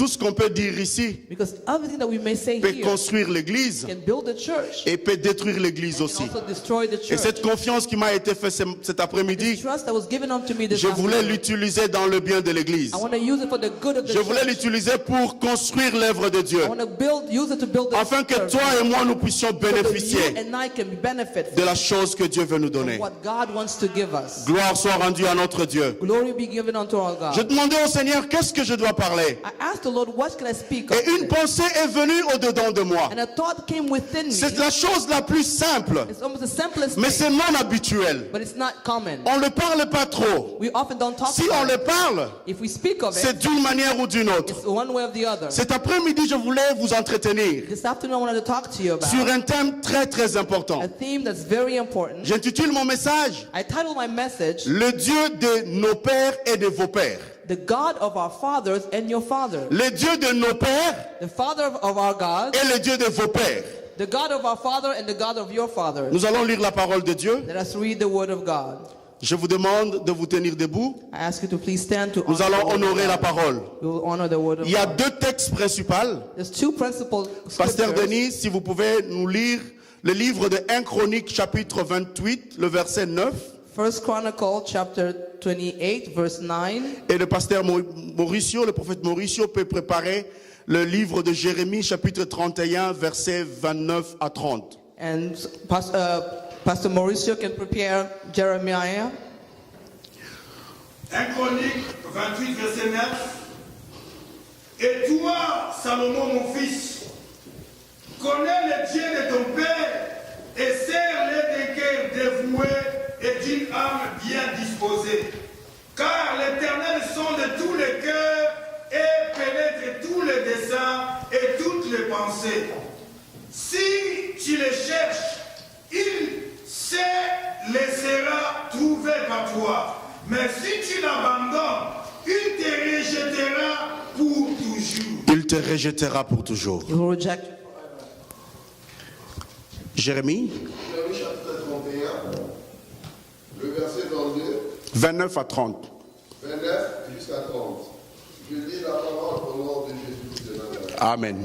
tout ce qu'on peut dire ici Because everything that we may say peut here construire l'église can build the church et peut détruire l'église and aussi. also destroy the Et church. cette confiance qui m'a été faite cet This après-midi, trust that was given unto me this je voulais afternoon, l'utiliser dans le bien de l'église. I want to use it for the good of the Je voulais church. l'utiliser pour construire l'œuvre de Dieu, I want to use it to build the afin que church. toi et moi nous puissions So that you bénéficier and I can benefit de la chose que Dieu veut nous from donner. what God wants to give us. Gloire soit rendue à notre Dieu. Glory be given unto our God. Je demandais au Seigneur, qu'est-ce que je dois parler? I asked the Lord, what can I speak of Et une today? pensée est venue au-dedans de moi. And a thought came within me. C'est la chose la plus simple, It's almost the simplest mais thing, c'est non habituel. but it's not common. On ne parle pas trop. We often don't talk Si on about le it. parle, If we speak of c'est it, d'une manière ou d'une autre. it's one way or the other. Cet après-midi, je voulais vous entretenir This afternoon, I wanted to talk to you about sur un thème très très important. a theme that's very important. J'intitule mon message I titled my message, Le Dieu de nos pères et de vos pères. The God of our fathers and your fathers. Le Dieu de nos pères The Father of our God, et le Dieu de vos pères. the God of our father and the God of your fathers. Nous allons lire la parole de Dieu. Let us read the word of God. Je vous demande de vous tenir debout. I ask you to please stand to Nous honor allons the word of honorer la God. parole. We will honor the word of Il y a God. deux textes principaux. There's two principal Pasteur scriptures. Denis, si vous pouvez nous lire le livre de 1 Chronique chapitre 28, le verset 9. First Chronicle chapter 28 verse 9. Et le pasteur Mauricio, le prophète Mauricio peut préparer le livre de Jérémie chapitre 31, versets 29 à 30. And Pastor Mauricio can prepare Jeremiah. 1 Chronique 28, verset 9. Et toi, Salomon, mon fils, connais les dieux de ton père et sers-les d'un cœur dévoué et d'une âme bien disposée. Car l'Éternel sonde tous les cœurs et pénètre tous les desseins et toutes les pensées. Si tu les cherches, il se laissera trouver par toi. Mais si tu l'abandonnes, il te rejettera pour toujours. Il te rejettera pour toujours. He will reject. Jérémie Jérémie chapitre 31, le verset 22, 29 à 30. 29 jusqu'à 30. Je lis la parole au nom de Jésus de Nazareth. Amen.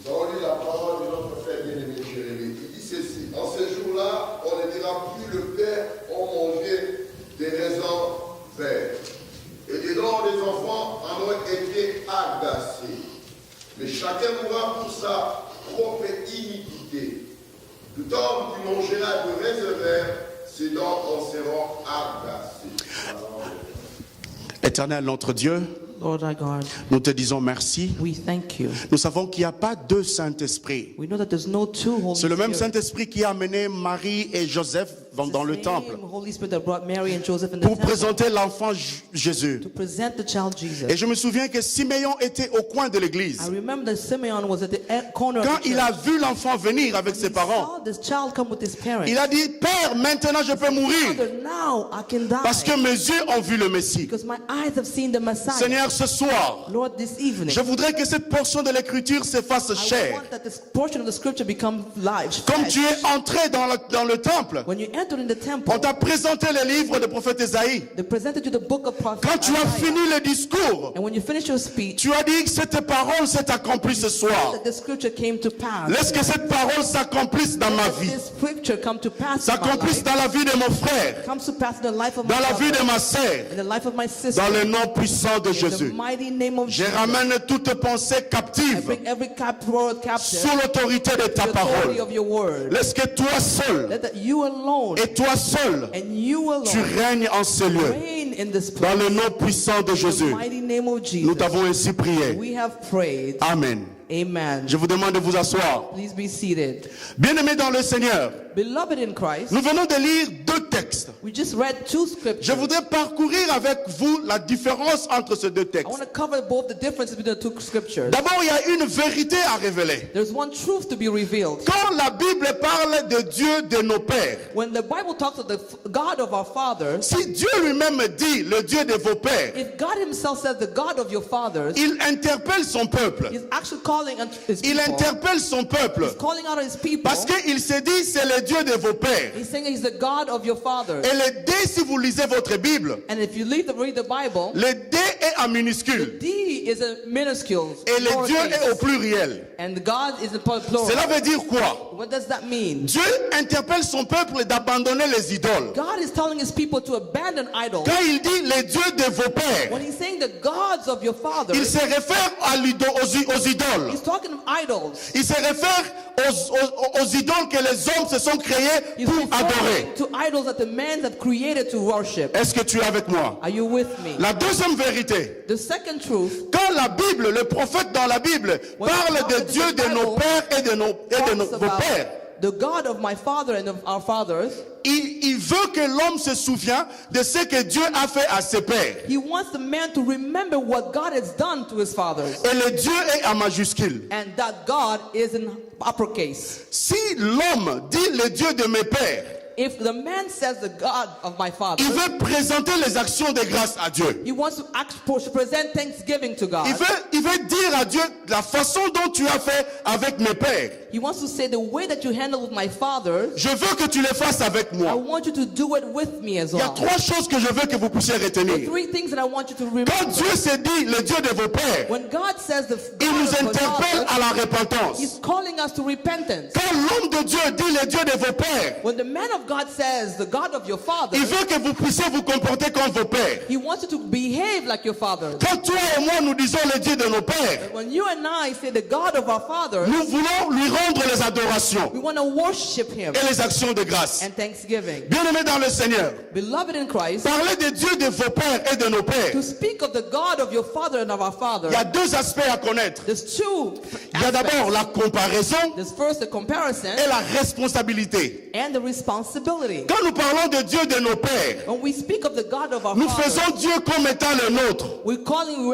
Nous allons lire la parole de notre frère bien-aimé Jérémie. Il dit ceci: en ce jour-là, on ne dira plus le Père ont mangé des raisins verts. Et dedans, les enfants en ont été agacés. Mais chacun mourra pour sa propre iniquité. Tout homme qui mangera de raisins verts, ses dents en seront agacées. Éternel notre Dieu, Lord our God, nous te disons merci. we thank you. Nous savons qu'il n'y a pas deux Saint-Esprit. We know that there's no two Holy C'est le même Spirit. Saint-Esprit qui a amené Marie et Joseph dans le It's the temple same Holy Spirit that brought Mary and Joseph in the pour temple présenter l'enfant Jésus. to present the child Jesus. Et je me souviens que Siméon était au coin de l'église. I remember that Simeon was at the corner Quand of the il church. a vu l'enfant venir avec ses He parents, saw this child come with his parents. il a dit, Père, maintenant je peux mourir Father, now I can die parce que mes yeux ont vu le Messie. because my eyes have seen the Messiah. Seigneur, ce soir, Lord, this evening, je voudrais que cette portion de l'écriture se fasse I chair. want that this portion of the scripture become live. Comme flesh. tu es entré dans le temple, When you entered in the temple, on t'a présenté le livre du prophète Ésaïe. they presented you the book of prophet Quand tu as Isaiah. fini le discours, And when you finish your speech, tu as dit que cette parole s'est accomplie ce soir. that the scripture came to pass. Laisse que cette parole s'accomplisse dans ma Let vie, this scripture come to pass in my s'accomplisse life, dans la vie de mon frère, comes to pass in the life of my dans la vie de brother, ma sœur, in the life of my sister, dans le nom puissant de in the Jésus. mighty name of Je Jesus. ramène toute pensée I captive bring every word captive sous l'autorité de ta to the authority parole. of your word. Laisse que toi seul Let that you alone et toi seul, and you tu alone règnes en ce lieu. reign in this Dans place. le nom puissant de In the Jésus, mighty name of nous Jesus. t'avons ainsi prié. We have prayed. Amen. Amen. Je vous demande de vous asseoir. Please be seated. Bien-aimés dans le Seigneur, Beloved in Christ, nous venons de lire deux textes. we just read two Je scriptures. voudrais parcourir avec vous la différence entre ces deux I textes. want to cover both the differences between the two scriptures. D'abord, il y a une vérité à révéler. There's one truth to be revealed. Quand la Bible parle de Dieu de nos pères, When the Bible talks of the God of our fathers, si Dieu lui-même dit le Dieu de vos pères, if God himself says the God of your fathers, il interpelle son peuple. he's actually calling on his Il people. interpelle son peuple He's calling out his people. parce qu'il se dit c'est le Dieu de vos pères. He's saying he's the God of your fathers. Et le D, si vous lisez votre Bible, And if you read the Bible, le D est en minuscule D is a minuscule. et le Dieu est au pluriel. And God is a plural. Cela veut dire quoi? What does that mean? Dieu interpelle son peuple d'abandonner les idoles. God is telling his people to abandon idols. Quand il dit les dieux de vos pères, When he's saying the gods of your fathers, il se réfère aux idoles. he's talking of idols. Il se réfère aux idoles que les hommes se sont créés He's pour adorer. referring to idols that the men have created to worship. Est-ce que tu es avec moi? Are you with me? La deuxième vérité, The second truth, quand la Bible, le prophète dans la Bible, parle de Dieu de nos pères et de talks vos about pères, the God of my father and of our fathers. il veut que l'homme se souvienne de ce que Dieu a fait à ses pères. He wants the man to remember what God has done to his fathers. Et le Dieu est en majuscule. And that God is in uppercase. Si l'homme dit le Dieu de mes pères, If the man says the God of my fathers, il veut présenter les actions de grâce à Dieu. he wants to present thanksgiving to God. Il veut dire à Dieu la façon dont tu as fait avec mes pères. He wants to say the way that you handled my fathers, Je veux que tu le fasses avec I moi. want you to do it with me as Il y a well. trois choses que je veux que vous puissiez retenir. Three things that I want you to Quand remember. Dieu se dit le Dieu de vos pères, When God says the il God nous of our interpelle fathers, à la repentance. He's calling us to repentance. Quand l'homme de Dieu dit le Dieu de vos pères, When the man of God says the God of your fathers, il veut que vous puissiez vous comporter comme vos pères. He wants you to behave like your fathers. Quand toi et moi nous disons le Dieu de nos pères, When you and I say the God of our fathers, nous voulons lui rendre les adorations we want to worship Him et les actions de grâce. and thanksgiving. Bien-aimés dans le Seigneur, Beloved in Christ, parler de Dieu de vos pères et de nos pères, to speak of the God of your father and of our father, il y a deux aspects à connaître. there's two Il y a d'abord aspects. la comparaison There's first the comparison et la responsabilité. and the responsibility. Quand nous parlons de Dieu de nos pères, When we speak of the God of our nous fathers, faisons Dieu comme étant le nôtre. we're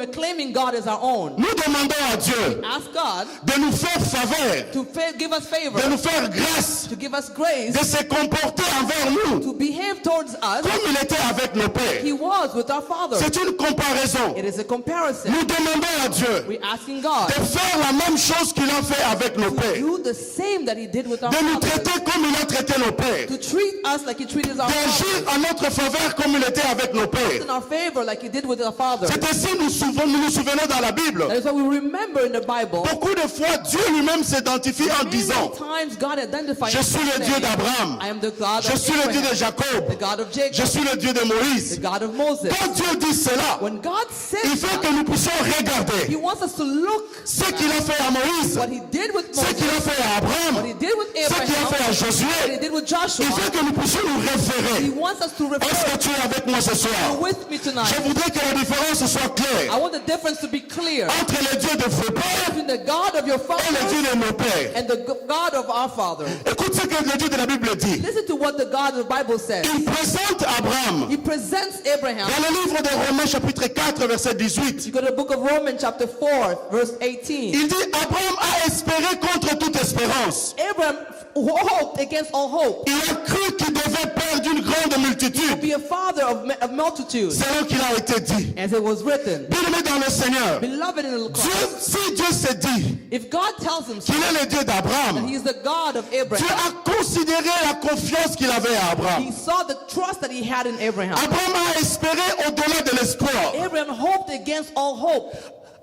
claiming God as our own. Nous demandons à Dieu Ask God de nous faire faveur, to give us favor, de nous faire grâce, to give us grace, de se comporter envers nous to behave towards us comme il était avec nos pères. He was with our father. C'est une comparaison. It is a comparison. Nous demandons à Dieu We're asking God de faire la même chose qu'il a fait avec nos to pères, do the same that He did with our de nous fathers, traiter comme il a traité nos pères, to treat us like He treated our d'agir fathers, en notre faveur comme il était avec nos pères. in our favor like He did with our fathers. C'est ainsi nous nous souvenons dans la Bible. That is what we remember in the Bible. Beaucoup de fois, Dieu lui-même s'identifie en Many disant, times God identifies je suis le Dieu d'Abraham, I am the God je of suis le Dieu de Abraham, Jacob, the God of je Jacob, suis le Dieu de the Moïse. God of Moses. Quand Dieu dit cela, When God il says veut que that, nous puissions He regarder wants us to look ce qu'il a fait à Moïse, what He did with ce qu'il a Moses, fait à what Abraham, He did with ce qu'il a fait à Abraham, what He Josué. did with Il Joshua. veut que nous puissions nous He référer. wants us to Est-ce refer que tu es avec moi ce soir? with me tonight. Je voudrais que la différence soit I claire want the difference to be clear entre le Dieu de vos pères between the God of your et le fathers Dieu de nos pères. and the God of our father. Écoute ce que le Dieu de la Bible dit. Listen to what the God of the Bible says. Il présente Abraham He presents Abraham. dans le livre de Romains chapitre 4 verset 18. You go to the book of Romans chapter 4 verse 18. Il dit Abraham a espéré contre toute espérance. Abraham hoped against all hope Il a cru qu'il devait perdre une grande to multitude. be a father of multitudes, C'est là qu'il a été dit. as it was written. Bien-aimé dans le Seigneur, Beloved in the Dieu, Christ, si Dieu se dit if God tells him qu'il est le Dieu that d'Abraham, He is the God of Dieu Abraham, a considéré la confiance qu'il avait à He Abraham. saw the trust that he had in Abraham. Abraham a espéré au-delà de l'espoir. Abraham hoped against all hope.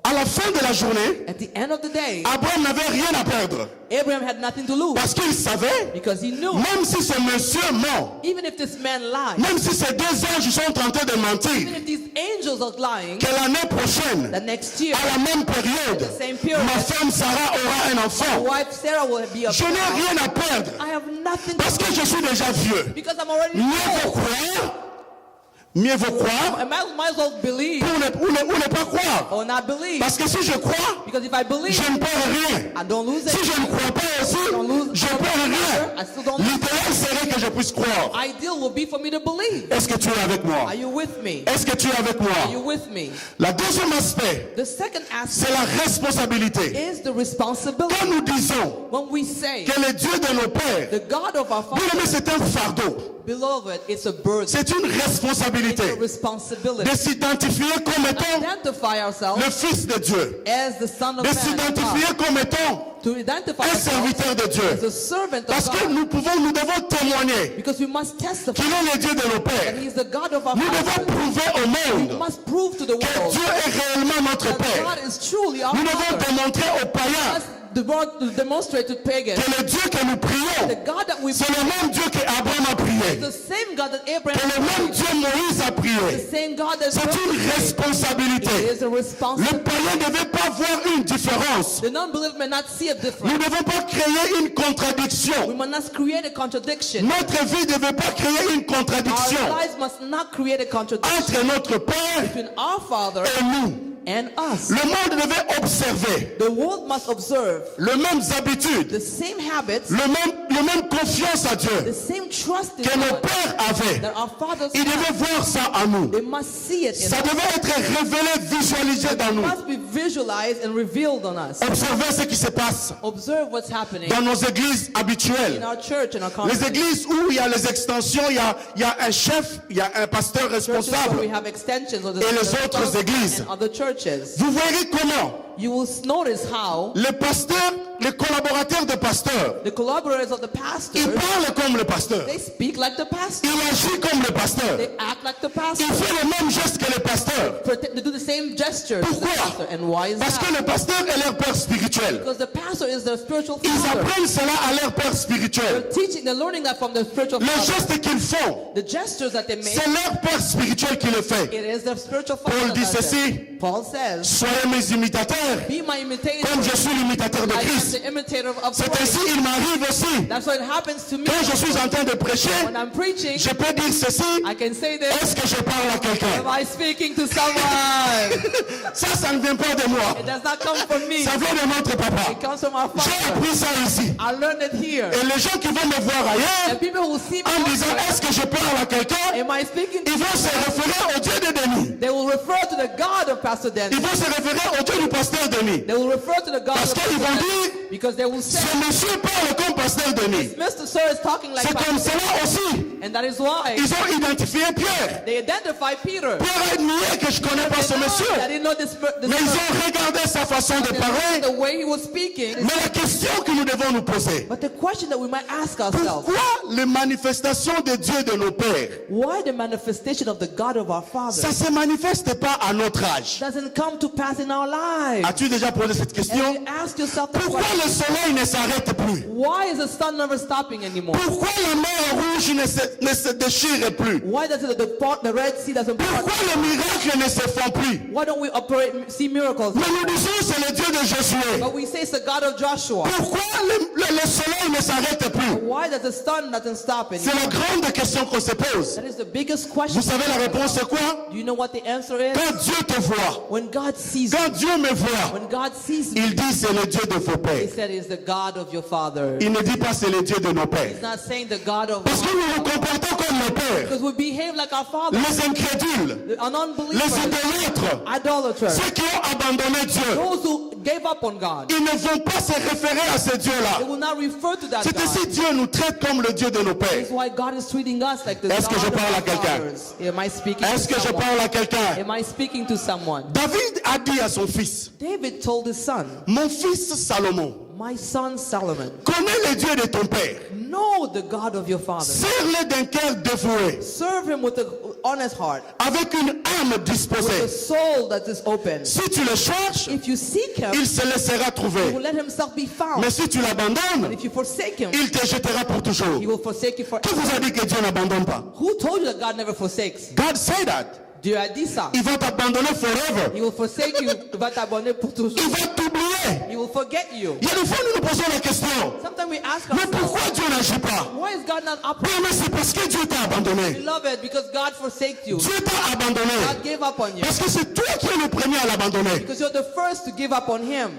À la fin de la journée, At the end of the day, Abraham n'avait rien à perdre. Abraham had nothing to lose Parce qu'il savait, because he knew, même si ce monsieur ment, even if this man lies, même si ces deux anges sont en train de mentir, even if these angels are lying, que l'année prochaine, the next year, à la même période, same period, ma femme Sarah aura un my enfant. wife Sarah will be a Je n'ai rien à perdre I have nothing parce to que lose je suis déjà vieux. because I'm already Mieux vaut old. croire I might as well believe ou ne pas croire. or not believe, Parce que si je crois, because if I believe, je ne perds rien. I don't lose Si it. je ne crois pas aussi, je ne perds rien. I still don't lose. L'idéal serait que je puisse croire. Ideal will be for me to believe. Est-ce que tu es avec moi? Are you with me? Est-ce que tu es avec Are you moi? with me? Le deuxième aspect, The second c'est aspect la responsabilité. is the responsibility. Quand nous disons When we say que le Dieu de nos pères, the God of our bien Father, aimé, c'est un fardeau, beloved, it's a burden. c'est une It's a responsabilité responsibility. de s'identifier comme étant Identify le ourselves Fils de Dieu, as the Son of de Man, s'identifier comme étant to identify un ourselves serviteur de as a Dieu. servant of Parce que God. nous devons témoigner Because we must testify qu'il est le Dieu de nos that pères. He is the God of our Nous devons fathers. prouver au We monde must prove to the que world Dieu est réellement notre that Père. God is truly our Nous devons Father. démontrer aux We païens must demonstrate to pagans que le Dieu que nous the prions, God that we c'est le même Dieu qu'Abraham a prié, the same God that que Abraham le même prayed, Dieu Moïse a the prié. same God that C'est une It responsabilité. is a Le responsibility. païen ne devait pas voir une différence. The non-believer may not see a Nous difference. ne devons pas créer une We contradiction. must not create a contradiction. Notre vie ne devait pas créer une contradiction Our lives must not create a contradiction entre notre Père between our Father et nous. and us. Le monde devait observer The world must observe les mêmes habitudes, the same habits, le même confiance à the Dieu same trust in que nos God pères avaient. that our fathers Ils had. devaient voir ça en nous. They must see it in Ça us. devait être révélé, visualisé dans It nous. must be visualized and revealed on us. Observez ce qui se passe Observe what's happening dans nos églises in habituelles. our church and our Les congregation. églises où il y a les extensions, il y a un chef, il y a un pasteur Churches where we responsable. have extensions of the Et les autres églises. and other churches. Vous verrez comment You will notice how les pasteurs, les collaborateurs de pasteurs, the collaborators of the ils pastor, parlent comme le pasteur. they speak like the pastor. Il agit comme le pasteur. They act like the Il pastor. fait les mêmes gestes que le pasteur. They do the same gestures as the Pourquoi? pastor. And why is Parce que that? le pasteur est leur père spirituel. Because the pastor is their spiritual Ils father. apprennent cela à leur père spirituel. They're learning that from their spiritual Les father. gestes qu'ils font, The gestures that they make, c'est leur père spirituel qui le fait. it is their spiritual father. Paul that dit does ceci, it. Paul says, soyez mes imitateurs, be my imitator, comme je suis l'imitateur de like I'm Christ. the imitator of C'est Christ. ainsi, il m'arrive aussi. That's what happens to me. Quand je suis en train de prêcher, When I'm preaching, je peux dire ceci, I can say this. est-ce que je parle à quelqu'un? Am I speaking to someone? Ça ne vient pas de moi. It does not come from me. Ça vient de notre papa. It comes from our J'ai Father. appris ça ici. I learned it here. Et les gens qui vont me voir And ailleurs, people who see me en disant, outside, est-ce que je parle à quelqu'un? am I speaking to Ils vont se référer au Dieu de Denis. They will refer to the God of Pastor Ils Dennis. vont se référer au Dieu du pasteur Denis. They will refer to the God Parce of qu'ils Pastor vont Dennis. dire, Because they will say, ce monsieur parle comme pasteur Denis. Mr. Sir is talking like C'est comme Pastor cela aussi. And that is why Ils ont identifié Pierre. they identify Peter. Pierre a admiré que je ne connais pas ce I monsieur. didn't know this Mais ils ont regardé sa façon de parler. the way he was speaking. Mais la question que nous devons nous poser, But the question that we might ask ourselves, pourquoi les manifestations de Dieu de nos pères, why the manifestation of the God of our Father ça ne se manifeste pas à notre âge? doesn't come to pass in our lives? As-tu déjà posé cette And question? you ask yourself the Pourquoi question, le soleil ne s'arrête plus? why is the sun never stopping anymore? Pourquoi la mer rouge ne se déchire plus? Why does it the Red Sea doesn't part? Pourquoi les miracles ne se font plus? Why don't we see miracles? Mais nous disons c'est le Dieu de Josué. But we say it's the God of Joshua. Pourquoi le soleil ne s'arrête plus? Why does the sun doesn't stop C'est anymore? la grande question qu'on se pose. That is the biggest question. Vous savez la réponse c'est quoi? Do you know what the answer is? Quand Dieu te voit, When God sees you, quand Dieu me voit, when God sees me, il dit c'est le Dieu de vos He pères. said He's the God of your father. Il ne dit pas c'est le Dieu de nos pères. He's not saying the God of Parce que nous nous comportons comme nos pères. because we behave like our father. Les incrédules, An les unbeliever, idolâtres, idolaters, ceux qui ont abandonné Dieu, those who gave up on God. ils ne vont pas se référer à ce They Dieu-là. will not refer to that C'est God. ainsi Dieu nous traite comme le Dieu de nos pères. That's why God is treating us like the Est-ce God que je of parle à our quelqu'un? fathers. Am I speaking Est-ce to que je someone? parle à quelqu'un? Am I speaking to someone? David a dit à son fils, David told his son, mon fils Salomon, my son Solomon, connais le Dieu de ton père. know the God of your father. Sers-le d'un cœur dévoué, Serve him with an honest heart, avec une âme with a disposée. soul that is open. Si tu le cherches, If you seek him, il se laissera he trouver. will let himself be found. Mais si tu l'abandonnes, But if you forsake him, il te jettera pour toujours. he will forsake you Qui forever. vous a dit que Dieu n'abandonne pas? Who told you that God never forsakes? God say that. Dieu a dit ça. Il va t'abandonner forever. He will forsake you. Il va t'abandonner pour toujours. Il va t'oublier. He will forget you. Il y a des fois, nous nous posons la question. Sometimes we ask Mais ourselves, pourquoi Dieu n'agit pas? why is God not Oui, operating? mais c'est parce que Dieu t'a abandonné. Beloved, because God forsaked you. Dieu t'a abandonné. God gave up on you. Parce que c'est toi qui es le premier à l'abandonner. Because you're the first to give up on him.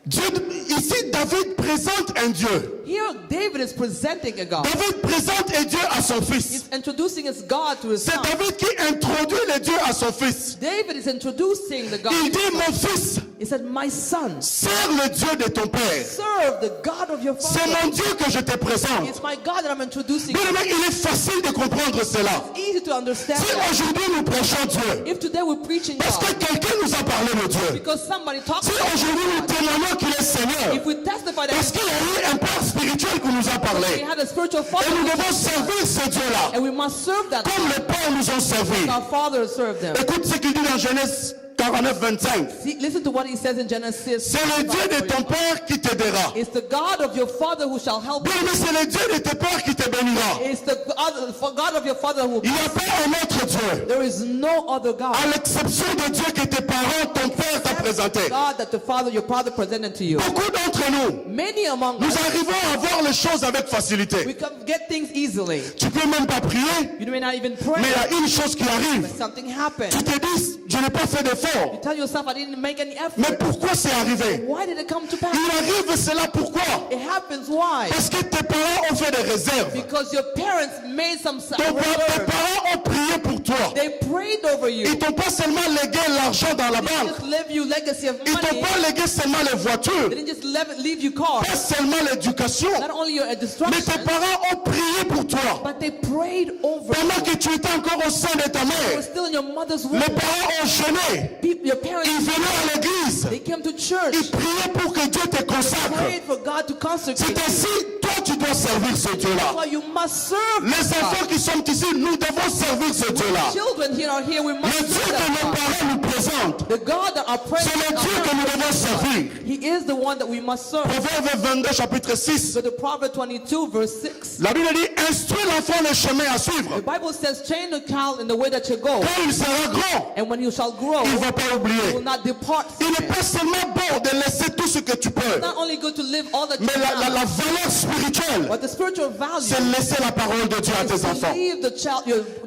Dieu, ici, David présente un Dieu. Here, David is presenting a God. David présente un Dieu à son fils. He's introducing his God to his C'est son. David qui introduit le Dieu à son fils. David is introducing the God. Il to dit, his son. mon fils, He said, my son, sers le Dieu de ton Père. serve the God of your C'est father. mon Dieu que je te présente. It's my God that I'm introducing you. Bien-aimé, il est facile de comprendre cela. It's easy to understand Si that. aujourd'hui nous prêchons Dieu, If today we're preaching parce que God, quelqu'un nous a parlé de Dieu. because somebody talks Si about aujourd'hui nous God, témoignons qu'il est Seigneur, if we testify that parce qu'il y a eu un père spirituel qui nous a we parlé, had a spiritual et father, nous devons servir ce Dieu-là, and we must serve that comme God. les pères nous ont servi. Our father served them. Écoute ce qu'il dit dans Genèse 49, 25. See, listen to what he says in Genesis. C'est le Dieu de ton père qui t'aidera. It's the God of your father who shall help you. Bien, mais c'est le Dieu de tes pères qui te bénira. It's the God of your father who. Il n'y a pas un autre Dieu, There is no other God. à l'exception de Dieu que tes parents, ton père t'a présenté. God that your father presented to you. Beaucoup d'entre nous, Many among nous us, arrivons à voir les choses avec we facilité. can get things easily. Tu peux même pas prier, You may not even mais il y pray, a une chose qui arrive. but something happened. Tu te dis, je n'ai pas fait d'effort. You tell yourself, I didn't make any Mais effort. pourquoi c'est arrivé? Why did it come to pass? Il arrive cela pourquoi? It happens. Why? Parce que tes parents ont fait des réserves. Because your parents made some Tes reserve. parents ont prié pour toi. They prayed over you. Ils t'ont pas seulement légué l'argent dans la They banque. didn't just leave you legacy of Ils t'ont money. pas légué seulement les voitures. They didn't just leave you cars. Pas seulement l'éducation. Not only your Mais destruction, tes parents ont prié pour toi. but they prayed over Pendant you. que tu étais encore au sein de ta You mère, were still in your mother's womb. les parents ont jeûné. Your parents, Ils venaient à l'église. they came to church. Ils priaient pour que Dieu te consacre. Prayed for God to consecrate C'est you. ainsi, toi tu dois servir ce Dieu-là. Well, you must serve Les God. enfants qui sont ici, nous devons servir ce Dieu-là. Children here are here. We must Le Dieu serve que nos that God. parents nous présentent, The God that our c'est present le Dieu que nous devons servir. He is the one that we must serve. Proverbe 22, chapitre 6. So the Proverbs 22 verse 6. La Bible dit, instruis l'enfant le chemin à suivre. The Bible says, train the child in the way that you go, Quand il sera grand, and when you shall grow, il ne you va pas will oublier. not depart Il from n'est it. pas seulement bon de laisser tout ce que tu peux, It's not only good to live all that you mais la have, valeur spirituelle, but the spiritual value c'est laisser la parole de Dieu à tes is to enfants. leave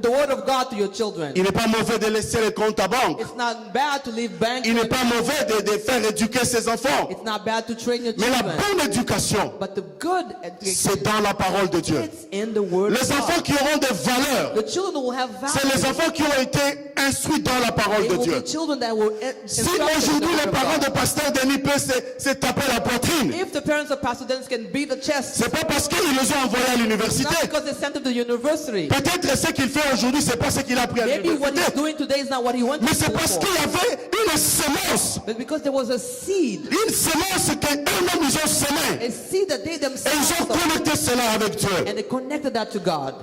the word of God to your children. Il n'est pas mauvais de laisser les comptes à banque. It's not bad to leave bank. Il n'est pas mauvais de faire éduquer ses enfants. It's not bad to train your Mais la children. bonne éducation, But the good education, c'est dans la parole de Dieu. it's in the word Les of enfants God. qui auront des valeurs, The children will have c'est les value. enfants qui ont été instruits dans la parole They de will Dieu. be children that will Si instruct in the aujourd'hui word les of parents God. de pasteur Denis peuvent se taper la poitrine, If the parents of Pastor Dennis can beat the chest, c'est pas parce qu'ils les ont envoyés à it's l'université. not because they sent him to university. Peut-être ce qu'il fait aujourd'hui, c'est pas ce qu'il a appris à Maybe what he's l'université. doing today is not what he went to Mais c'est school parce for. qu'il y avait une semence. But because there was a seed, Une semence qu'eux-mêmes ils ont semée. a seed that they Et themselves ils ont sowed, connecté cela avec Dieu. and they connected that to God.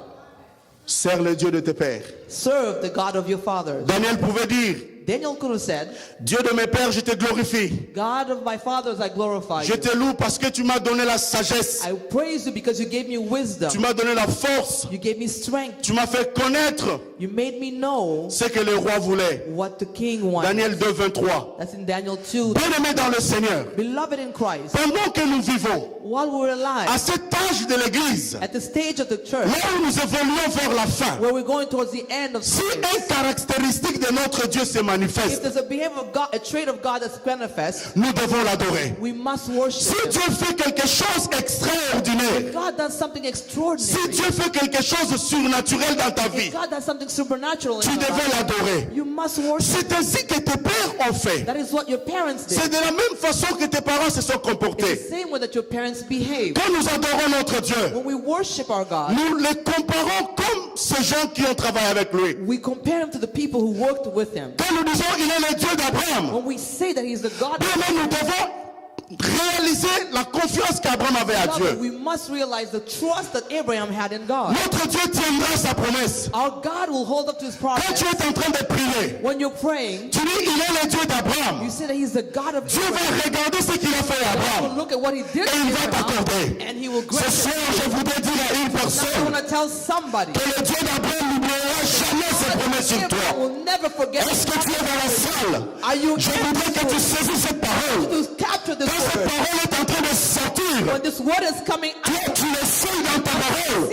Sers le Dieu de tes pères. Serve the God of your fathers. Daniel pouvait dire, Daniel could have said, Dieu de mes pères, je te glorifie. God of my fathers, I glorify Je you. te loue parce que tu m'as donné la sagesse. I praise you because you gave me wisdom. Tu m'as donné la force. You gave me strength. Tu m'as fait connaître You made me know ce que le roi voulait. what the king wanted. Daniel 2, 23. That's in Daniel 2. Bien-aimés dans le Seigneur, Beloved in Christ, pendant que nous vivons while we're à alive, cet âge de l'Église, at the stage of the church, là où nous évoluons vers la fin, where we're going towards the end of si time, une caractéristique de notre Dieu se if manifeste, there's a behavior of God, a trait of God that's manifest, nous devons l'adorer. we must Si worship Him. Dieu fait quelque chose d'extraordinaire, God does something si extraordinary. Dieu fait quelque chose de surnaturel dans ta vie, If God does something supernatural tu in your devais life, l'adorer. you must worship. C'est ainsi que tes pères ont fait. That is what your parents C'est did. de la même façon que tes parents se sont It's the comportés. same way that your parents behave. Quand nous adorons notre Dieu, When we worship our God, nous les comparons comme ces gens qui ont travaillé avec lui. we compare Him to the people who worked with Him. Quand nous disons il est le Dieu d'Abraham, When we say that He's the God of bien nous devons réaliser la confiance qu'Abraham avait à Beloved, Dieu. we must realize the trust that Abraham had in God. Notre Dieu tiendra sa promesse. Our God will hold up to His Quand tu promise. es en train de prier, When you're praying, tu dis il est le Dieu d'Abraham. you say that He's the God of Dieu Abraham. va regarder ce qu'il a fait à God will Abraham look at what He did et to il va Abraham, t'accorder. and He will grant Ce it. soir, je voudrais dire à une Now I personne want to tell somebody, que le Dieu d'Abraham n'oubliera jamais ses promesses sur Abraham toi. will never forget. Est-ce que tu es dans la salle? Are you Je voudrais que tu saisisses cette parole. to capture this Quand cette word? parole est en train de sortir, When this word is coming toi, out, tu le sais dans ta parole.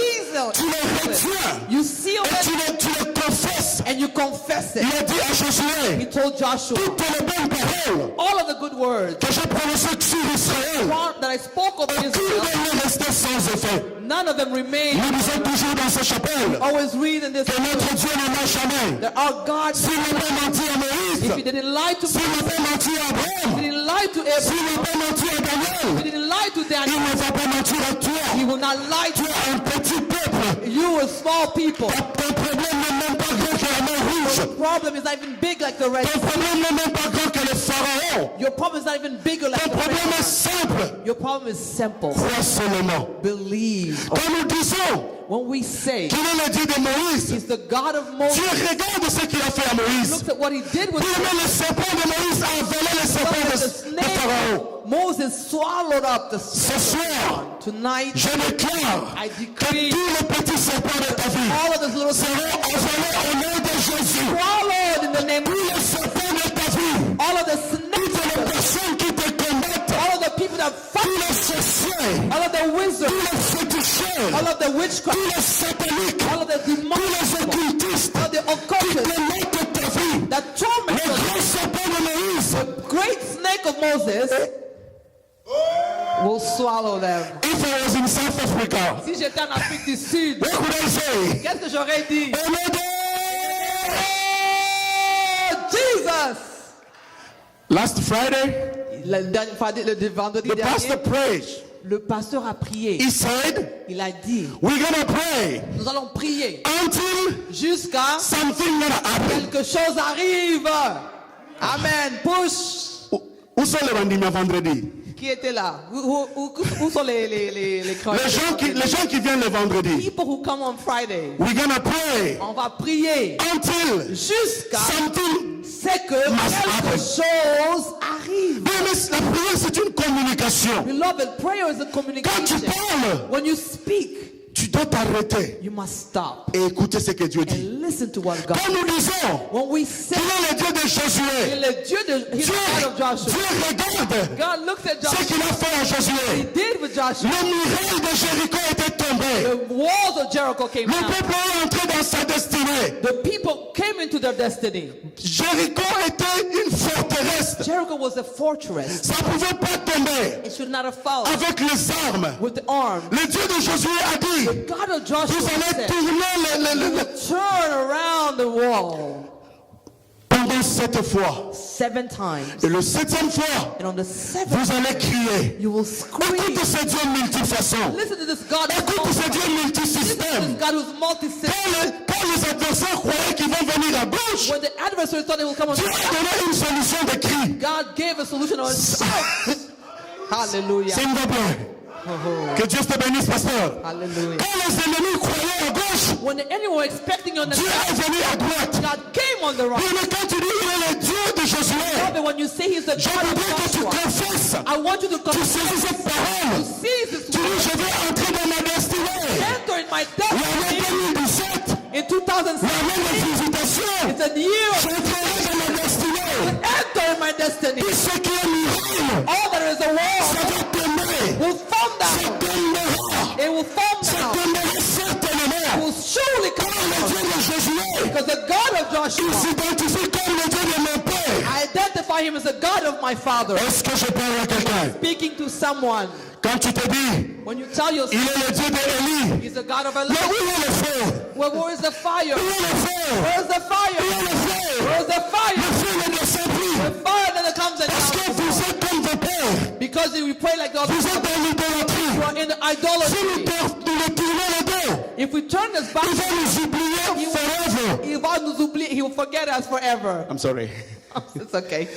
Tu le retiens you seal et it tu le confesses. and you confess Il it. a dit à Josué, He told Joshua, toutes les bonnes paroles all of the good words que j'ai prononcées sur Israël, that I spoke over aucune Israel, n'est restée sans effet. none of them remain. Nous disons toujours dans ces chapelles Always read in this que notre Dieu ne ment jamais. that our God, S'il n'a pas menti à if Moïse, He didn't lie to s'il n'a me, pas menti à He Abraham, didn't lied to S'il Abraham, n'a pas menti à he Daniel, didn't lie to il Daniel, ne va pas mentir à he toi. will not lie Tu to es un petit peuple. you, a small people. Ton problème n'est même pas grand que la mer rouge. The problem is not even big like the Red Ton Sea. problème n'est même pas grand que le pharaon. Your problem is not even bigger like Ton the problème est Red Sea. simple. Your problem is simple. Crois seulement. Believe. Quand nous disons When we say qu'il est le Dieu de Moïse, he's the God of Moses, Dieu regarde ce qu'il a fait à Moïse. looks at what he did with Pour le serpent de Moïse a avalé le serpent the de Pharaon. snake. Moses swallowed up the Ce snake. soir, Tonight, je déclare I que decree tous les petits serpents de ta vie all of those little seront avalés au nom de Jésus. swallowed in the name Tous of les serpents de ta vie, all of the toutes snakes, les personnes qui te combattent, all of the people that tous fight, les sorciers, all of the tous wizards, les féticheurs, all of the tous witchcraft, les sataniques, all of the tous les demonic, occultistes all of the qui occultists te mettent ta vie. that torment Le us. grand serpent de Moïse, Great snake of Moses will swallow them. if I was in South Africa, Si j'étais en Afrique du Sud, what could I say? qu'est-ce que j'aurais dit? Au nom de- Oh, Jesus! Last Friday, Le vendredi the pastor dernier, prayed. le pasteur a prié. He said, Il a dit, we're going to pray nous allons prier until jusqu'à something gonna happen. quelque chose arrive. Amen. Push. Où sont les bandits vendredi? Qui était là? Où sont les croyants? Les gens qui viennent le vendredi. People who come on Friday. We're gonna pray On va prier until jusqu'à something. ce que must quelque happen. chose arrive. Oui, mais la prière c'est une communication. Beloved, prayer is a Quand communication. tu parles, When you speak, tu dois t'arrêter you must stop et écouter ce que Dieu dit. and listen to what God. Quand nous disons When we say, qu'il est le Dieu de Josué, le Dieu de, he's Dieu, the God of Joshua. Dieu regarde God looks at ce Joshua. qu'il a fait à He Josué. did with Joshua. Le muraille de Jéricho était tombé. The walls of Jericho came Le down. peuple est entré dans sa destinée. The people came into their destiny. Jéricho était une forteresse. Jericho was a fortress. Ça ne pouvait pas tomber It should not have fallen avec les armes. with the arm. Le Dieu de Josué a dit, The God of Joshua vous allez said, tourner turn around the wall pendant 7 fois. 7 times. Et le 7e fois, And on the 7th, vous allez crier. you will scream. Écoute ce Dieu multifaçon. Listen to this God who's Écoute ce Dieu multi- Listen to this multisystème. God who's multi-system. Quand les adversaires croyaient qu'ils vont venir à gauche, When the adversary thought they will come on Dieu the a side, donné une solution de cri. God gave a solution on shout. Hallelujah. C'est une va bien. Que Dieu te bénisse, pasteur. Hallelujah. Quand les ennemis croyaient à gauche, When the enemy were expecting you on the Dieu est side, venu à droite. God came on the right. Oui, mais quand tu dis il est le Dieu de Josué, But when you say he's the je God voudrais que of tu Joshua, confesses. I want you to Tu sais confess, cette parole. seize this Tu dis, je vais entrer dans ma destinée. enter in my L'année destiny 2017, in 2007. l'année de visitation, It's a year of j'entrerai dans ma destinée. enter in my destiny. Tout ce qui est miracle, All that is a ça wall va tomber. will fall Ça down. tombera. It will fall Ça down. tombera It certainement. will surely come Car le down. Dieu de Josué, Because the God of il Joshua, s'identifie comme le Dieu de mon père. I identify him as the God of my father. Est-ce que je parle à quelqu'un? Speaking to someone, Quand tu te dis, when you tell il yourself est le Dieu d'Élie, he's the God of mais Elijah, où est le feu? where is the fire? Où est le feu? Where's the Où fire? est le feu? Where's the Le fire? feu ne descend plus. The fire that comes and Parce que vous êtes comme vos pères. because we pray like God. Vous êtes dans You l'idolâtrie. are in the Si nous idolatry. nous tournons le dos, If we turn this back, il va nous oublier forever. he va nous oublier. He will forget us forever. I'm sorry. It's okay.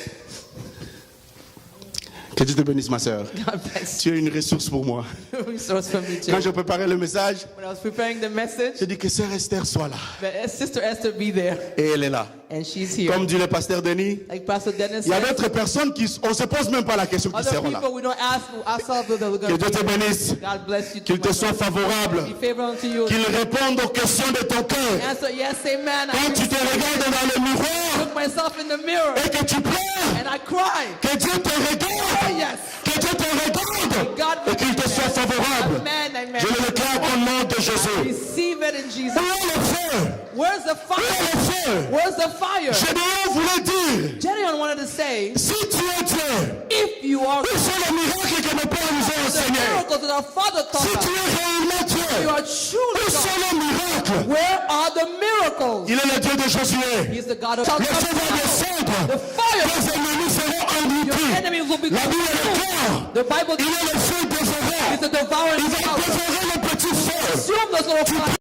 Que Dieu te bénisse, ma sœur. God bless Tu es une ressource pour moi. you. Resource for me too. Quand je préparais le message, When I was preparing the message, j'ai dit que sœur Esther soit là. the Sister Esther be there, Et elle est là. and she's here. Comme dit le pasteur Denis, Like Pastor Dennis il y a said, d'autres personnes qui, on ne se pose même pas la question qui other seront là. people we don't ask ourselves whether we're Que going Dieu to te be. bénisse. God bless you. Qu'il te soit favorable. Be favorable to you. Qu'il réponde aux questions de ton cœur. Answer yes, amen. Quand tu te regardes dans le miroir Look myself in the mirror et que tu pleures, and I cry. que Dieu te Oh regarde. yes. Que Dieu te regarde et qu'il te soit favorable. Amen, amen. Je le déclare au nom de Jésus. Receive it in Jesus. Où est le feu? Where's the Où est fire? le feu? Where's the fire? Gédéon voulait dire, Gideon wanted to say, si tu es Dieu, if you are où sont les miracles que nos pères nous ont the enseignés? miracles that our father Si taught tu us, es réellement you Dieu, are truly où sont God. les miracles? Where are the miracles? Il est le Dieu de Josué. He's the God of Le feu va descendre. the fire. Les ennemis seront Your engloutis. enemy will be La Bible est consumed. claire. The Bible Il est le feu dévorant. is a devouring Il va power. dévorer les petits feux. Consume those little fires.